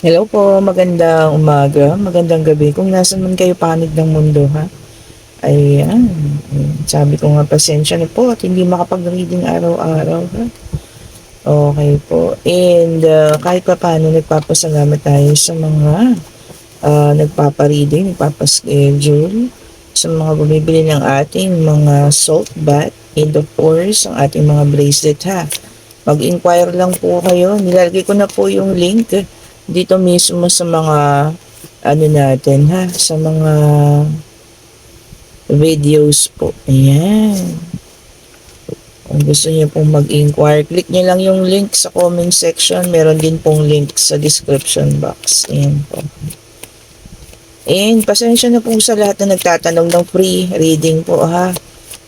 Hello po, magandang umaga, magandang gabi. Kung nasan man kayo panig ng mundo, ha? Ayan, sabi ko nga pasensya na po at hindi makapag-reading araw-araw, ha? Okay po. And kahit pa paano nagpapasalamat tayo sa mga nagpapa-reading, nagpapa-schedule, sa mga bumibili ng ating mga salt bath, and of course, ang ating mga bracelet, ha? Mag-inquire lang po kayo. Nilalagay ko na po yung link dito mismo sa mga ano natin, ha, sa mga videos po. Ayan. Kung gusto niyo pong mag-inquire, click niyo lang yung link sa comment section. Meron din pong link sa description box. Ayan po. And pasensya na po sa lahat na nagtatanong ng free reading po, ha.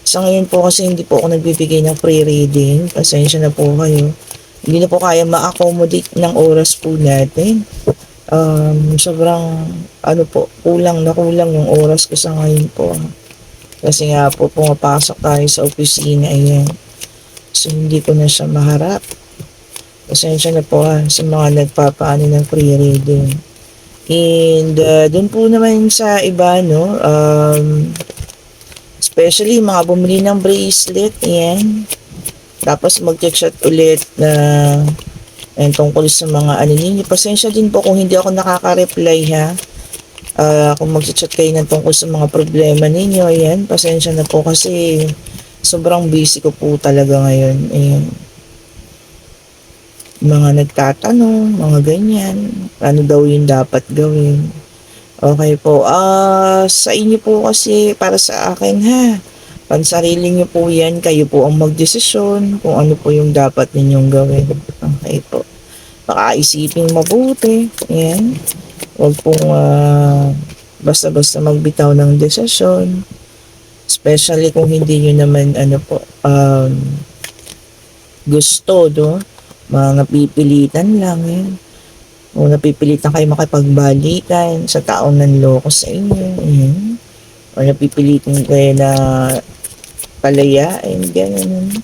Sa ngayon po kasi hindi po ako nagbibigay ng free reading. Pasensya na po kayo. Hindi na po kaya ma-accommodate ng oras po natin. Sobrang ano po, kulang na kulang yung oras ko sa ngayon po. Kasi nga po pumapasok tayo sa opisina, ayan. So hindi ko na siya maharap. Pasensya na po sa mga nagpapaano ng free reading. And dun po naman sa iba, no, especially mga bumili ng bracelet, ayan. Tapos mag-chat ulit na tungkol sa mga ano ninyo. Pasensya din po kung hindi ako nakaka-reply, ha. Kung mag-chat kayo ng tungkol sa mga problema ninyo, ayan, pasensya na po kasi sobrang busy ko po talaga ngayon. Ayan. Mga nagtatanong, mga ganyan, ano daw yung dapat gawin. Okay po, sa inyo po kasi, para sa akin, ha, pansarili nyo po yan, kayo po ang magdesisyon kung ano po yung dapat ninyong gawin. Okay po. Baka isipin mabuti, ayan. Huwag pong basta-basta magbitaw ng desisyon. Especially kung hindi nyo naman ano po, gusto, do? Mga napipilitan lang, yan. O napipilitan kayo makipagbalikan sa taong nanloko sa inyo, yan. O napipilitan kayo na palayain, gano'n.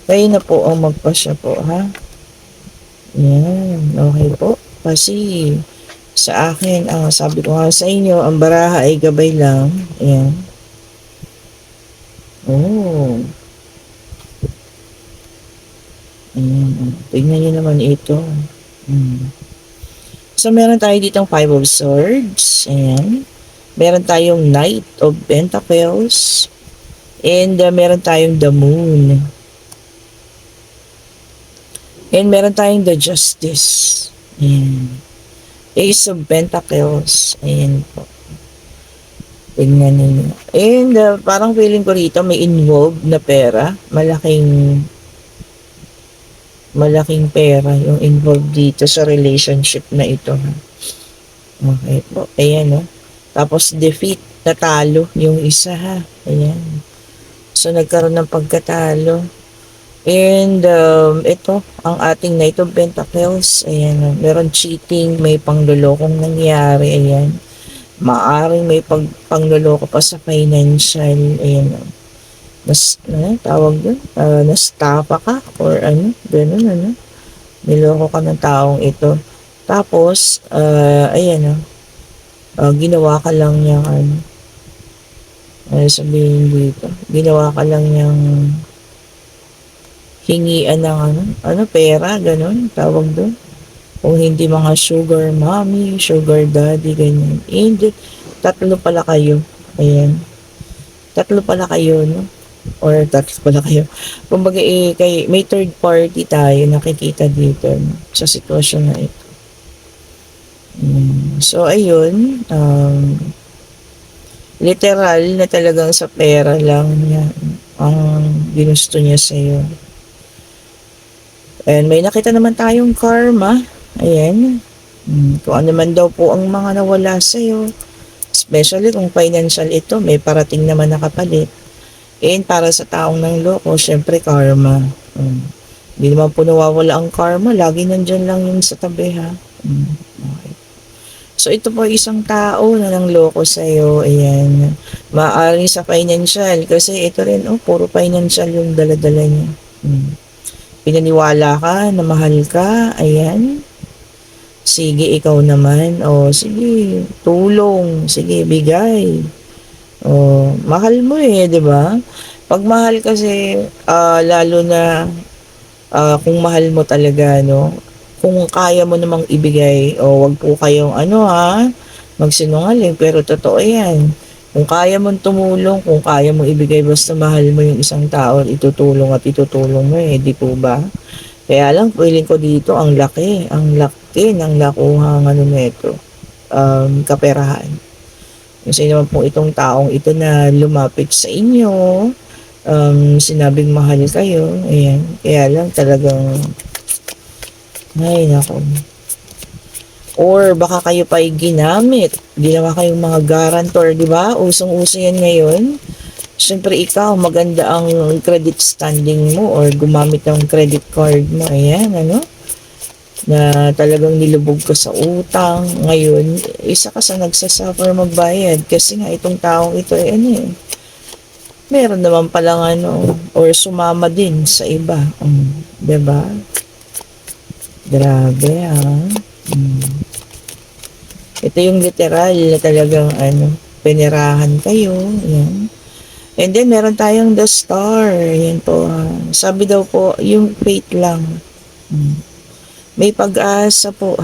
Kayo na po ang magpasya po, ha? Yan, okay po. Kasi sa akin, sabi ko nga sa inyo, ang baraha ay gabay lang. Ayan. Oh. Ayan. Tignan nyo naman ito. So, meron tayo ditong Five of Swords. Ayan. Meron tayong Knight of Pentacles. And meron tayong the Moon. And meron tayong the Justice. Ayan. Ace of Pentacles. Ayan po. Tingnan ninyo. And parang feeling ko rito may involved na pera. Malaking pera yung involved dito sa relationship na ito. Okay po. Ayan, no? Tapos defeat, natalo yung isa, ha. Ayan. So nagkaroon ng pagkatalo. And ito, ang ating Knight of Pentacles. Ayan, no? Meron cheating, may panglulokong nangyari. Ayan. Maaring may pangloloko pa sa financial, ayan, tawag doon, nastafa ka, or ano, ganun, ano, niloko ka ng taong ito. Tapos, ayan, ginawa ka lang niyang, ano sabihin dito, ginawa ka lang niyang hingian ng, pera, ganun, tawag doon. Kung hindi mga sugar mommy, sugar daddy, ganyan. And tatlo pala kayo. Ayan. Tatlo pala kayo, no? Or tatlo pala kayo. Kumbaga, may third party tayo nakikita dito, no? Sa sitwasyon na ito. So, ayun. Literal na talagang sa pera lang niya ang ginusto niya sa'yo. And may nakita naman tayong karma. Ayan. Kung ano man daw po ang mga nawala sa'yo. Especially kung financial ito, may parating naman na kapalit. And para sa taong ng loko, syempre karma. Hindi naman po nawawala ang karma. Lagi nandyan lang yun sa tabi, ha. Okay. So ito po isang tao na nang loko sa'yo. Ayan. Maaaring sa financial. Kasi ito rin, puro financial yung daladala niya. Pinaniwala ka na mahal ka. Ayan. Sige, ikaw naman. O, sige, tulong. Sige, bigay. O, mahal mo eh, di ba? Pag mahal kasi, lalo na kung mahal mo talaga, no? Kung kaya mo namang ibigay, o wag po kayong magsinungaling, pero totoo yan. Kung kaya mong tumulong, kung kaya mong ibigay, basta mahal mo yung isang tao, itutulong at itutulong mo eh, di po ba? Kaya lang, feeling ko dito, ang laki ng nakuhang nito, kaperahan. Kasi naman po itong taong ito na lumapit sa inyo, sinabing mahal kayo, ayan. Kaya lang talagang, ay nako. Or baka kayo pa ay ginamit, ginawa kayong mga guarantor, di ba? Usong-uso yan ngayon. Siyempre ikaw, maganda ang credit standing mo or gumamit ng credit card mo, ayan, na talagang nilubog ka sa utang. Ngayon, isa ka sa nagsasuffer magbayad kasi nga itong taong ito ay meron naman palang or sumama din sa iba. Diba? Grabe Ito yung literal na talagang penerahan kayo. Yan. And then meron tayong the star. Yan po. Sabi daw po, yung faith lang. May pag-asa po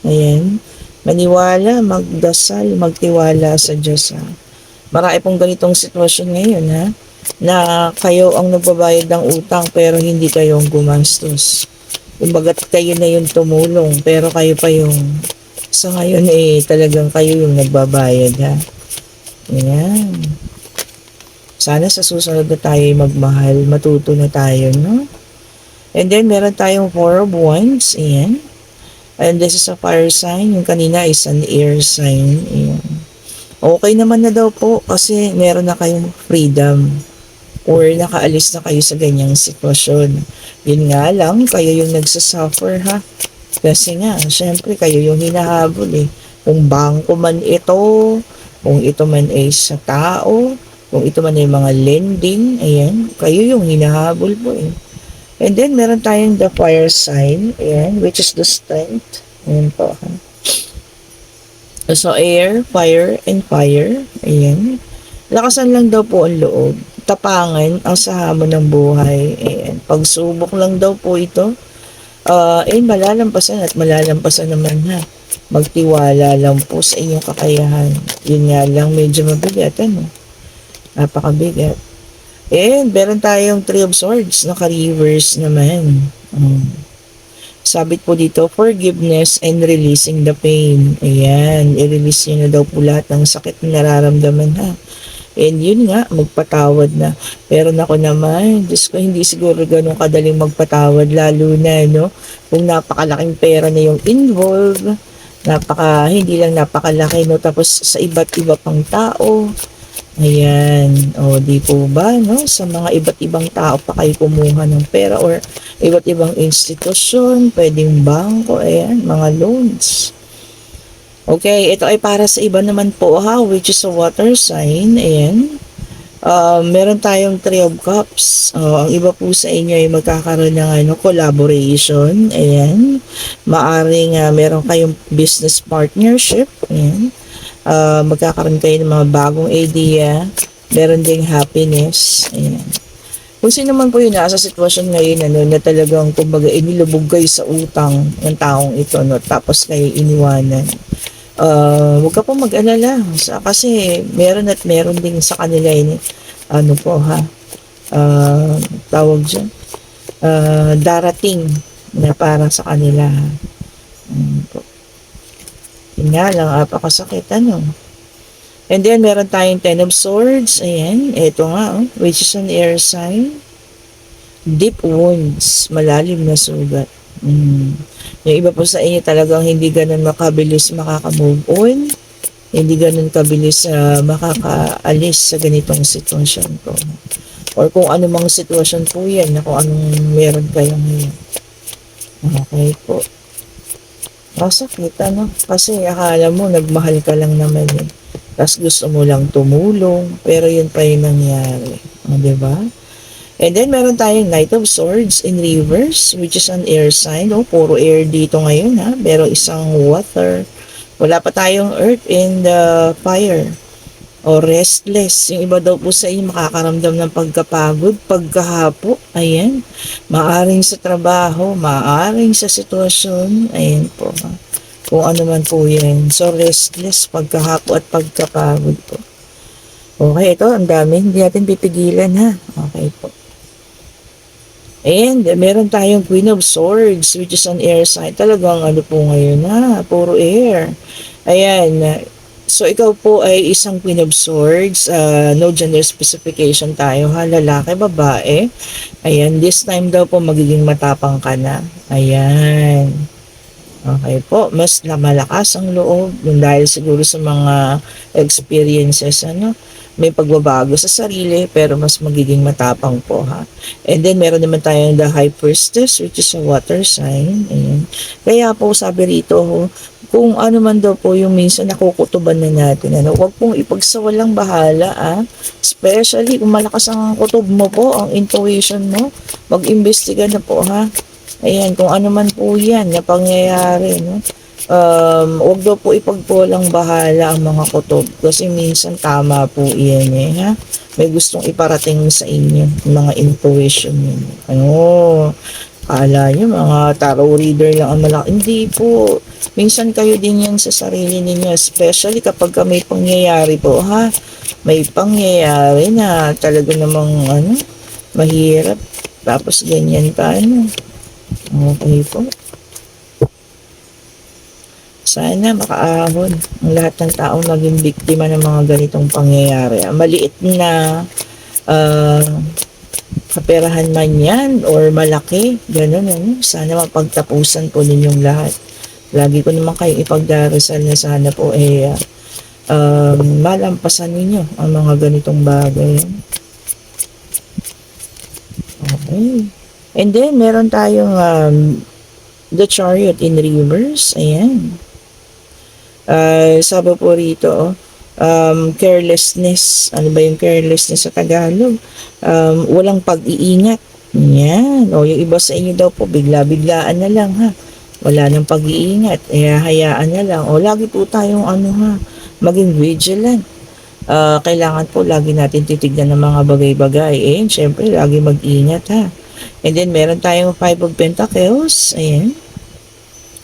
Ayan. Maniwala, magdasal, magtiwala sa Diyos Marami pong ganitong sitwasyon ngayon na kayo ang nagbabayad ng utang pero hindi kayo ang gumastos. Kumbaga kayo na yung tumulong pero kayo pa yung sa ngayon talagang kayo yung nagbabayad Ayan. Sana sa susunod na tayo magmahal, matuto na tayo, no? And then meron tayong 4 of Wands, ayan. And this is a fire sign. Yung kanina is an air sign. Ayan. Okay naman na daw po kasi meron na kayong freedom or nakaalis na kayo sa ganyang sitwasyon. Yun nga lang, kayo yung nagsasuffer Kasi nga, syempre kayo yung hinahabol Kung bangko man ito, kung ito man ay sa tao, kung ito man ay mga lending, ayan, kayo yung hinahabol po And then, meron tayong the fire sign, ayan, which is the strength. Ayan po, So, air, fire, and fire. Ayan. Lakasan lang daw po ang loob. Tapangan ang sa hamon ng buhay. Ayan. Pagsubok lang daw po ito. Malalampasan at malalampasan naman Magtiwala lang po sa inyong kakayahan. Yun nga lang, medyo mabigat, Napakabigat. And meron tayong 3 of Swords, naka-reverse naman. Sabit po dito, forgiveness and releasing the pain. Ayan, i-release nyo na daw po lahat ng sakit na nararamdaman And yun nga, magpatawad na. Pero nako naman, Diyos ko, hindi siguro ganun kadaling magpatawad, lalo na, kung napakalaking pera na yung involved, hindi lang napakalaki, tapos sa iba't iba pang tao. Ayan, di po ba, sa mga iba't ibang tao pa kayo kumuha ng pera or iba't ibang institusyon, pwedeng bangko, ayan, mga loans. Okay, ito ay para sa iba naman po which is a water sign, ayan. Meron tayong 3 of Cups. Ang iba po sa inyo ay magkakaroon ng collaboration, ayan. Maaring meron kayong business partnership, ayan. Magkakaroon kayo ng mga bagong idea, meron ding happiness, ayan. Kung sino man po yun nasa sitwasyon ngayon na talagang kumbaga inilubog kayo sa utang ng taong ito tapos kayo iniwanan, huwag ka po mag-alala kasi meron at meron din sa kanila tawag dyan, darating na para sa kanila Yun nga lang, apakasakit, And then, meron tayong 10 of Swords. Ayan, ito nga, which is an air sign. Deep wounds, malalim na sugat. Yung iba po sa inyo talagang hindi ganun makabilis makaka-move on. Hindi ganun kabilis makakaalis sa ganitong sitwasyon po. Or kung anumang sitwasyon po yan, na kung anong meron kayo ngayon. Okay po. Masakit, Kasi akala mo, nagmahal ka lang naman Tapos gusto mo lang tumulong, pero yun pa yung nangyari. Diba? And then, meron tayong Knight of Swords in reverse, which is an air sign. Oh, puro air dito ngayon, ha? Pero isang water. Wala pa tayong earth and fire. O restless. Yung iba daw po sa inyo makakaramdam ng pagkapagod, pagkahapo. Ayan. Maaring sa trabaho, maaring sa sitwasyon. Ayan po, ha? Kung ano man po yan. So, restless, pagkahapo at pagkapagod po. Okay, ito, ang dami. Hindi natin pipigilan, ha? Okay po. And meron tayong Queen of Swords, which is an air sign. Talagang ano po ngayon, ha? Puro air. Ayan. So, ikaw po ay isang Queen of Swords. No gender specification tayo, ha? Lalaki, babae. Ayan. This time daw po magiging matapang ka na. Ayan. Okay po, mas malakas ang loob dahil siguro sa mga experiences, ano, may pagbabago sa sarili pero mas magiging matapang po, ha. And then meron naman tayong the High Priestess, which is a water sign. Ayan. Kaya po sabi rito, kung ano man daw po yung minsan nakukutuban na natin, ano, huwag pong ipagsawalang bahala, especially kung malakas ang kutob mo po, ang intuition mo, mag-imbestiga na po, ha. Ayan, kung ano man po yan na pangyayari, no? Huwag daw po ipagpulang bahala ang mga kutob kasi minsan tama po yan, ha? May gustong iparating sa inyo, mga intuition yun. Ano, kala nyo mga tarot reader lang ang malaki. Hindi po. Minsan kayo din yan sa sarili ninyo, especially kapag may pangyayari po, ha? May pangyayari na talaga namang, ano, mahirap. Tapos ganyan pa, ano. Okay po. Sana makaahon ang lahat ng taong naging biktima ng mga ganitong pangyayari. Maliit na kaperahan man yan or malaki, gano'n, ano? Sana mapagtapusan po ninyong lahat. Lagi ko naman kayong ipagdarasal na sana po malampasan ninyo ang mga ganitong bagay. Okay. And then, meron tayong the Chariot in reverse. Ayan. Sabi po rito, carelessness. Ano ba yung carelessness sa Tagalog? Walang pag-iingat. Ayan. O, yung iba sa inyo daw po, bigla-biglaan na lang, ha. Wala nang pag-iingat. Hayaan na lang. O, lagi po tayong, maging vigilant. Kailangan po lagi natin titignan ng mga bagay-bagay. Syempre, lagi mag-ingat, ha. And then, meron tayong 5 of Pentacles. Ayan.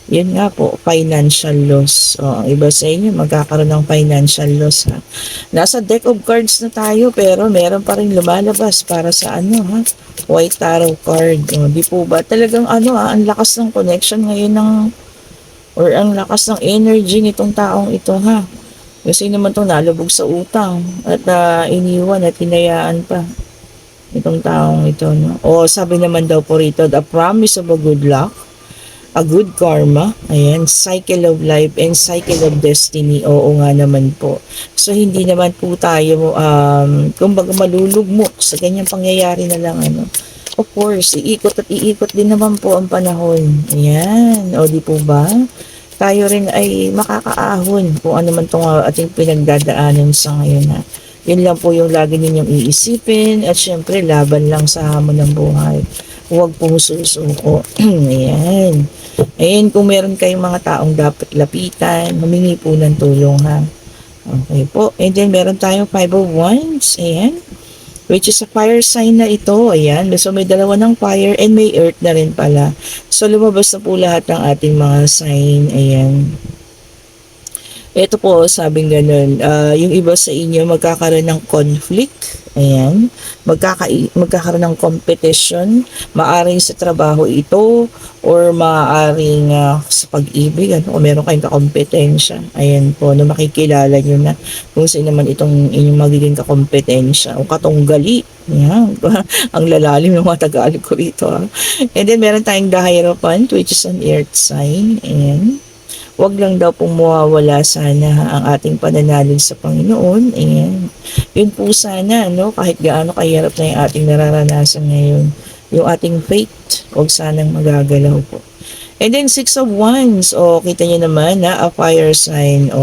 Yun nga po, financial loss. O, ang iba sa inyo, magkakaroon ng financial loss, ha. Nasa deck of cards na tayo, pero meron pa rin lumalabas para sa ha. White Tarot card. O, di po ba? Talagang ang lakas ng connection ngayon or ang lakas ng energy nitong taong ito, ha. Kasi naman itong nalubog sa utang at iniwan at hinayaan pa itong taong ito, no? O sabi naman daw po rito, the promise of a good luck, a good karma, ayan, cycle of life and cycle of destiny. Oo nga naman po. So hindi naman po tayo kumbaga malulugmok sa ganyang pangyayari na lang, ano. Of course, iikot at iikot din naman po ang panahon. Ayan, o di po ba? Tayo rin ay makakaahon kung ano man itong ating pinagdadaanan sa ngayon, ha. Yun lang po yung lagi ninyong iisipin at syempre laban lang sa hamon ng buhay. Huwag pong susuko. Ayan. Ayan, kung meron kayong mga taong dapat lapitan, humingi po ng tulong, ha. Okay po. And then meron tayong 5 of Wands. Ayan. Which is a fire sign na ito. Ayan. So may dalawa ng fire and may earth na rin pala. So lumabas na po lahat ng ating mga sign. Ayan. Ito po, sabing ganun, yung iba sa inyo magkakaroon ng conflict, ayan, magkakaroon ng competition, maaring sa trabaho ito, or maaring sa pag-ibig, o meron kayong kakompetensya, ayan po, na makikilala nyo na kung sino naman itong inyong magiging kakompetensya, o katunggali, ayan, ang lalalim ng mga Tagalog ko rito, ha? And then meron tayong the Hierophant, which is an earth sign, ayan. Wag lang daw pong mawawala sana ang ating pananalig sa Panginoon. Ayan. Yun po sana, no? Kahit gaano kahirap na yung ating nararanasan ngayon. Yung ating faith, wag sanang magagalaw po. And then Six of Wands, kita niyo naman na a fire sign,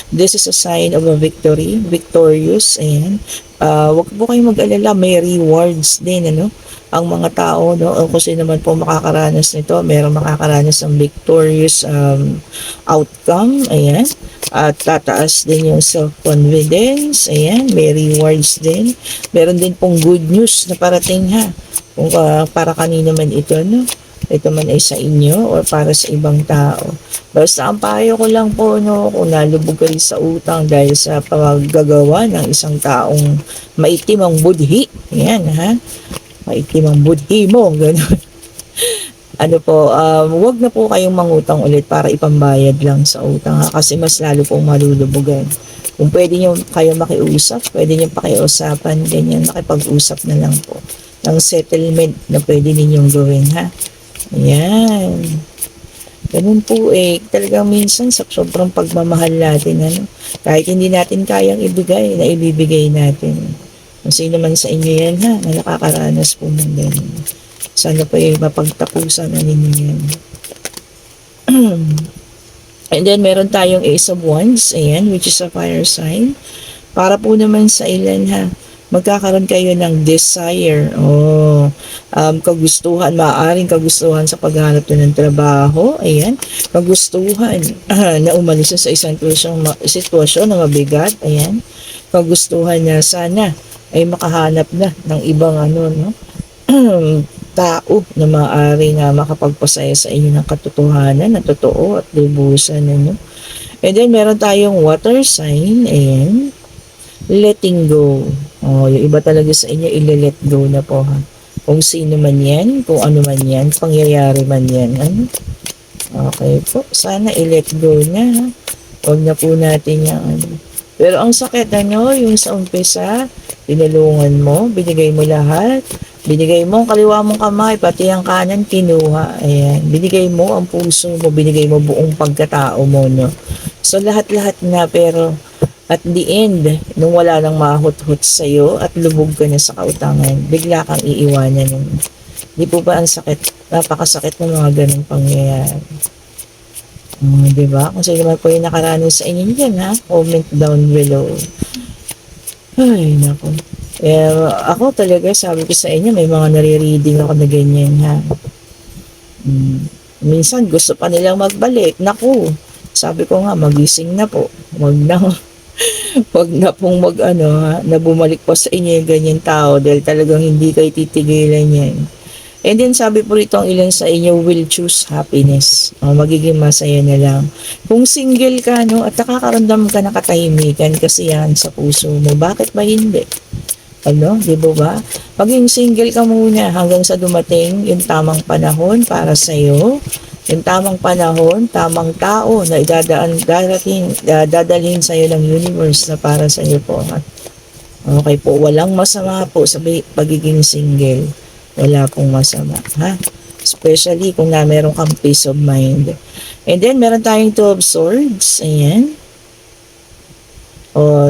this is a sign of a victory, victorious, ayan. Wag po kayong mag-alala, may rewards din, ano, ang mga tao, no, o kung sino naman po makakaranas nito, merong makakaranas ng victorious outcome, ayan. At tataas din yung self-confidence, ayan, may rewards din. Meron din pong good news na parating, ha, kung para kanino man ito, no, ito man ay sa inyo or para sa ibang tao. Basta ang payo ko lang po, no, kung nalubog kayo sa utang dahil sa paggagawa ng isang taong maitim ang budhi, yan, ha, maitim ang budhi mo, gano'n. Ano po, wag na po kayong mangutang ulit para ipambayad lang sa utang, ha, kasi mas lalo pong malulubugan. Kung pwede nyo kayo makiusap, pwede nyo pakiusapan, ganyan, makipag-usap na lang po ng settlement na pwede ninyong gawin, ha. Ayan. Ganun po talagang minsan sa sobrang pagmamahal natin, ano, kahit hindi natin kayang ibigay, na ibibigay natin. Kung sino man sa inyo yan, ha, na nakakaranas po ng ganun. Sana po mapagtapusan na ninyo yan. And then, meron tayong Ace of Wands, ayan, which is a fire sign. Para po naman sa ilan, ha, magkakaroon kayo ng desire, kagustuhan, maaaring kagustuhan sa paghanap ng trabaho, ayan, kagustuhan na umalis sa isang sitwasyon na mabigat, ayan, kagustuhan na sana ay makahanap na ng ibang no, tao na maaari na makapagpasaya sa inyo ng katotohanan na totoo at lubusan, ano. And then meron tayong water sign, ayan, letting go. Yung iba talaga sa inyo, ile-let go na po, ha. Kung sino man yan, kung ano man yan, pangyayari man yan, ano. Okay po, sana i-let go na, ha. Huwag na po natin yung ano. Pero ang sakit, ano, yung sa umpisa, tinulungan mo, binigay mo lahat, binigay mo ang kaliwa mong kamay, pati ang kanan, kinuha, ayan. Binigay mo ang puso mo, binigay mo buong pagkatao mo, no. So, lahat-lahat na, pero at the end, nung wala nang mahut-hut sa'yo at lubog ka na sa kautangan, bigla kang iiwanan. Di po ba ang sakit? Napakasakit ng mga ganung pangyayari. Diba? Kung sino naman po yung nakaranas sa inyo yan, ha? Comment down below. Ay, naku. Ako talaga, sabi ko sa inyo, may mga nare-reading ako na ganyan, ha? Minsan, gusto pa nilang magbalik. Naku, sabi ko nga, magising na po. Wag na pong na bumalik po sa inyo yung ganyan tao dahil talagang hindi kayo titigilan yan. And then sabi po rito, ang ilan sa inyo will choose happiness. Magiging masaya na lang. Kung single ka, no, at nakakaramdam ka ng katahimikan, kasiyahan sa puso mo, bakit ba hindi? Ano, di ba? Maging single ka muna hanggang sa dumating yung tamang panahon para sa'yo. Yung tamang panahon, tamang tao na dadalhin sa iyo ng universe na para sa iyo po. Okay po, walang masama po sa pagiging single. Wala pong masama, ha? Especially kung meron kang peace of mind. And then, meron tayong Two of Swords. Ayan.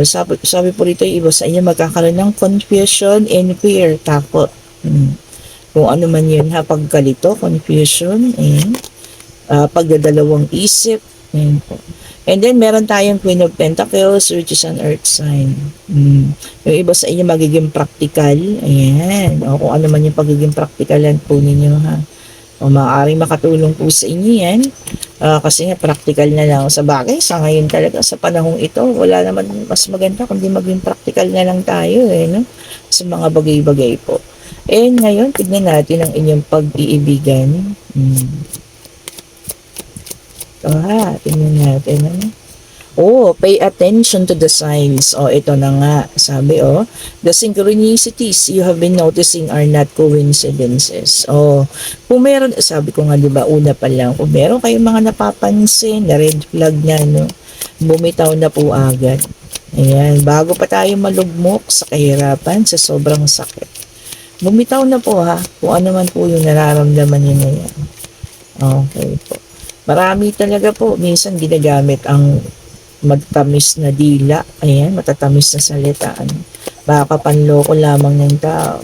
Sabi po rito, iba sa inyo magkakaroon ng confusion and fear, takot. Kung ano man yun, ha? Pagkalito, confusion, ayan. Pagdadalawang isip. Ayan po. And then, meron tayong Queen of Pentacles, which is an earth sign. Yung iba sa inyo magiging practical. Ayan. O kung ano man yung pagiging practicalan po ninyo, ha. O maaaring makatulong po sa inyo yan. Kasi nga, practical na lang. Sa bagay, sa ngayon talaga, sa panahong ito, wala naman mas maganda kundi maging practical na lang tayo, no? Sa mga bagay-bagay po. And ngayon, tignan natin ang inyong pag-iibigan. Tingnan natin. Pay attention to the signs. Ito na nga. Sabi, the synchronicities you have been noticing are not coincidences. Kung meron, sabi ko nga, diba, una pa lang, kung meron kayong mga napapansin na red flag na, no, bumitaw na po agad. Ayan, bago pa tayo malugmok sa kahirapan, sa sobrang sakit. Bumitaw na po, ha, kung ano man po yung nararamdaman nyo na yan. Okay po. Marami talaga po, minsan ginagamit ang magtamis na dila, ayan, matatamis na salitaan. Baka panloko lamang ng tao.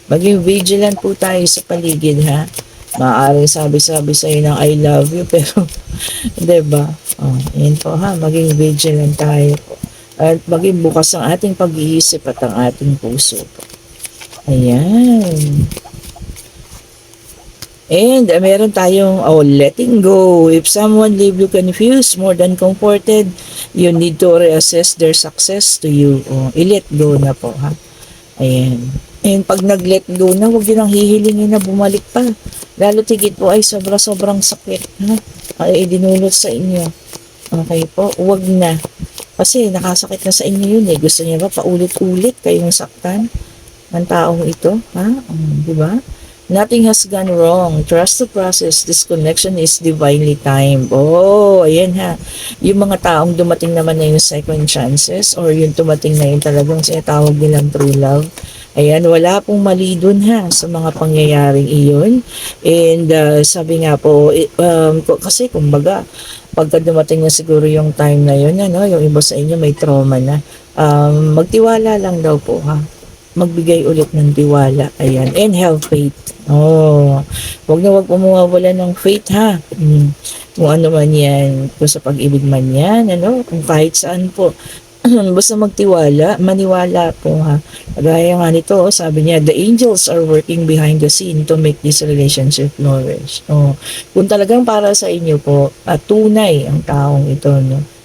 Maging vigilant po tayo sa paligid, ha. Maaaring sabi-sabi sa'yo ng I love you, pero, 'di ba? Yan po ha, maging vigilant tayo po. At maging bukas ang ating pag-iisip at ang ating puso po. Ayan. And meron tayong letting go. If someone leave you confused more than comforted, you need to reassess their success to you. I-let go na po ha. Ayan. And pag nag-let go na, huwag yun ang hihilingin na bumalik pa. Lalo tigit po ay sobrang sakit ha. Ay dinulot sa inyo. Okay po, huwag na. Kasi nakasakit na sa inyo yun eh. Gusto niya ba paulit-ulit kayong saktan ng taong ito? Ha? Di ba? Nothing has gone wrong. Trust the process. This connection is divinely timed. Ayan ha. Yung mga taong dumating naman na yung second chances or yung dumating na yung talagang sinatawag nilang true love. Ayan, wala pong mali dun ha sa mga pangyayaring iyon. And sabi nga po, kasi kumbaga, pagka dumating na siguro yung time na yun, yung iba sa inyo may trauma na, magtiwala lang daw po ha. Magbigay ulit ng tiwala. Ayan. And have faith. Huwag na huwag pumawala ng faith ha. Kung ano man yan, kung sa pag-ibig man yan, kung kahit saan po. Basta magtiwala, maniwala po ha. Kagaya nga nito, sabi niya, the angels are working behind the scene to make this relationship flourish. Kung talagang para sa inyo po, at tunay ang taong ito,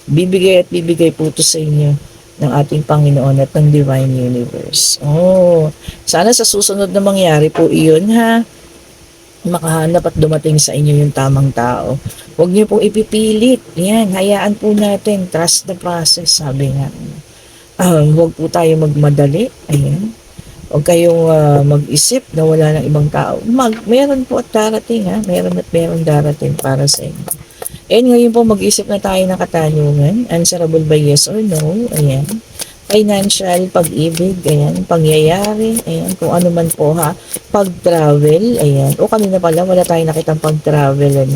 bibigay at bibigay po ito sa inyo ng ating Panginoon at ng Divine Universe. Sana sa susunod na mangyari po iyon ha, makahanap at dumating sa inyo yung tamang tao. Huwag niyo pong ipipilit. Yan, hayaan po natin. Trust the process, sabi nga. Huwag po tayo magmadali. Ayan. Huwag kayong mag-isip na wala ng ibang tao. Meron po at darating ha. Meron at meron darating para sa inyo. And ngayon po mag-isip na tayo ng katanungan. Answerable by yes or no. Ayan. Financial, pag-ibig, ayan, pangyayari, ayan, kung ano man po ha. Pag-travel, ayan. Kanina pala, wala tayong nakitang pag-travel,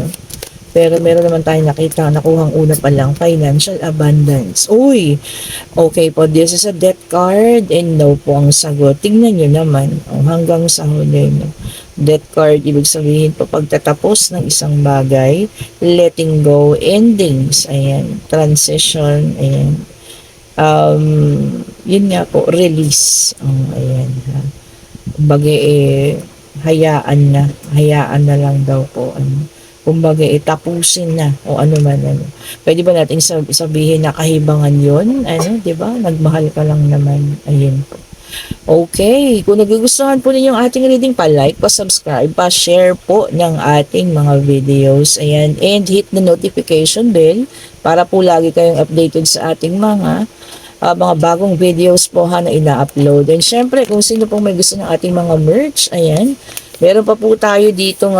Pero meron naman tayong nakita, nakuhang una pa lang, financial abundance. Okay po, this is a death card and no po ang sagot. Tingnan nyo naman, hanggang sa huli, Death card, ibig sabihin po, pagtatapos ng isang bagay, letting go, endings, ayan, transition, ayan. Yun nga po, release. Ayan ha. Kumbaga hayaan na lang daw po. Kumbaga tapusin na o ano man. Pwede ba nating sabihin na kahibangan yun? Di ba? Nagmahal ka lang naman. Ayun po. Okay, kung nagugustuhan po ninyo ang ating reading, pa-like, pa-subscribe, pa-share po ng ating mga videos. Ayan, and hit the notification bell para po lagi kayong updated sa ating mga bagong videos po na ina-upload. And syempre, kung sino pong may gusto ng ating mga merch, ayan, meron pa po tayo dito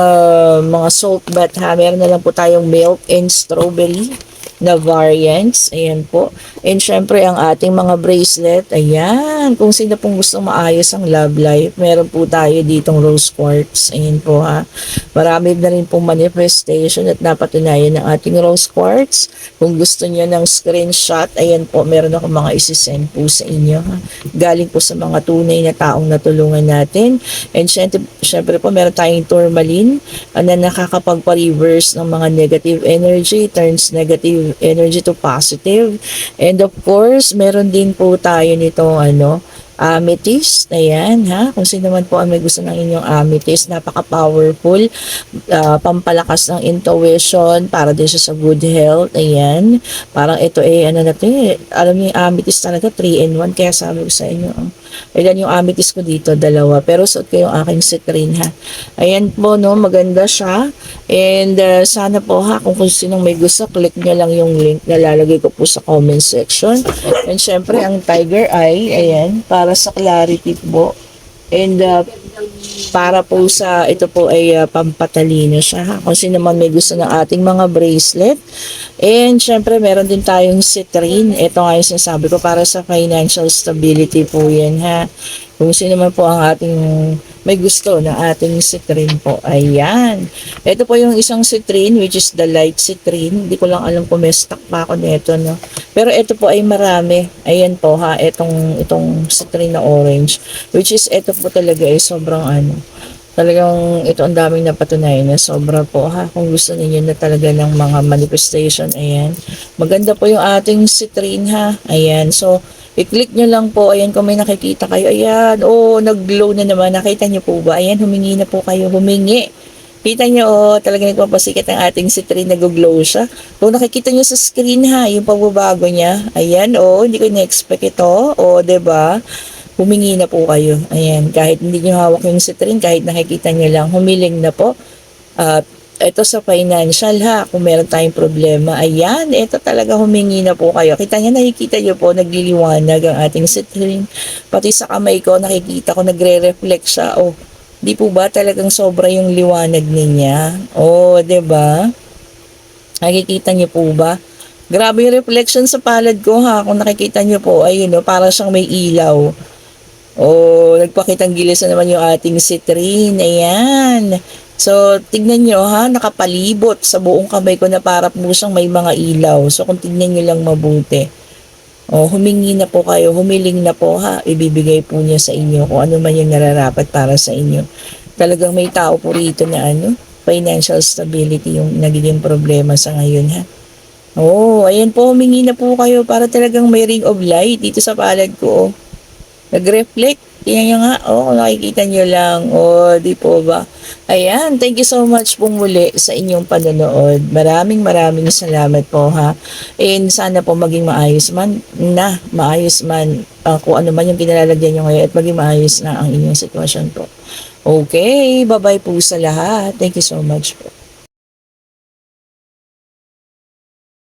mga salt bath ha. Meron na lang po tayong milk and strawberry na variants. Ayan po. And syempre, ang ating mga bracelet. Ayan. Kung sino pong gusto maayos ang love life, meron po tayo ditong rose quartz. Ayan po ha. Marami na rin pong manifestation at napatunayan ng ating rose quartz. Kung gusto niyo ng screenshot, ayan po, meron ako mga isisend po sa inyo ha. Galing po sa mga tunay na taong natulungan natin. And syempre po, meron tayong tourmaline na nakakapagpa-reverse ng mga negative energy, turns negative energy to positive. And of course, meron din po tayo nito amethyst. Ayan ha. Kung sino man po ang may gusto ng inyong amethyst, napaka-powerful. Pampalakas ng intuition, para din siya sa good health. Ayan. Parang ito alam niyo yung amethyst talaga 3-in-1. Kaya sabi ko sa inyo, ilan yung amethyst ko dito? 2. Pero suot ko yung aking citrine ha. Ayan po maganda siya. And sana po ha, kung sinong may gusto, click nyo lang yung link na lalagay ko po sa comment section. And syempre, ang tiger eye, ayan, para sa clarity po. And para po sa, ito po ay pampatalino siya ha. Kung sino man may gusto ng ating mga bracelet. And syempre, meron din tayong citrine. Ito nga yung sinasabi ko, para sa financial stability po yan ha. Kung sino man po ang ating may gusto ng ating citrine po. Ayan. Ito po yung isang citrine, which is the light citrine. Hindi ko lang alam kung may stock pa ako nito, Pero ito po ay marami. Ayan po ha, itong citrine na orange. Which is, ito po talaga ay sobrang Talagang ito ang daming napatunayan na sobra po ha. Kung gusto niyo na talaga ng mga manifestation, ayan. Maganda po yung ating citrine ha. Ayan. So, i-click nyo lang po. Ayan, kung may nakikita kayo. Ayan. Oh, nag-glow na naman. Nakita nyo po ba? Ayan, humingi na po kayo. Humingi. Kita nyo, oh, talagang nagpapasikat ang ating citrine. Nag-glow siya. Kung nakikita nyo sa screen ha, yung pagbabago niya. Ayan, oh, hindi ko na-expect ito. Oh, 'di ba? Humingi na po kayo. Ayan, kahit hindi nyo hawak yung citrine, kahit nakikita nyo lang, humiling na po. At ito sa financial ha, kung meron tayong problema, ayan, ito talaga humingi na po kayo. Kita nyo, nakikita nyo po, nagliliwanag ang ating citrine. Pati sa kamay ko, nakikita ko, nagre-reflect siya. Oh, di po ba talagang sobra yung liwanag niya? Oh, 'di ba? Nakikita nyo po ba? Grabe yung reflection sa palad ko ha. Kung nakikita nyo po, ayun o, parang siyang may ilaw. Oh, nagpakitang gilis na naman yung ating citrine. Ayan. So, tignan nyo ha, nakapalibot sa buong kamay ko na para po siyang may mga ilaw. So, kung tignan nyo lang mabuti. Oh, humingi na po kayo, humiling na po ha. Ibibigay po niya sa inyo kung ano man yung nararapat para sa inyo. Talagang may tao po rito na financial stability yung nagiging problema sa ngayon ha. Oh, ayan po, humingi na po kayo para talagang may ring of light dito sa palad ko. Oh. Nag-reflect. Tingnan nyo nga, oh, nakikita nyo lang. Oh, di po ba? Ayan, thank you so much pong muli sa inyong panonood. Maraming maraming salamat po ha. And sana po maging maayos man kung ano man yung kinalalagyan nyo ngayon at maging maayos na ang inyong sitwasyon po. Okay, bye-bye po sa lahat. Thank you so much po.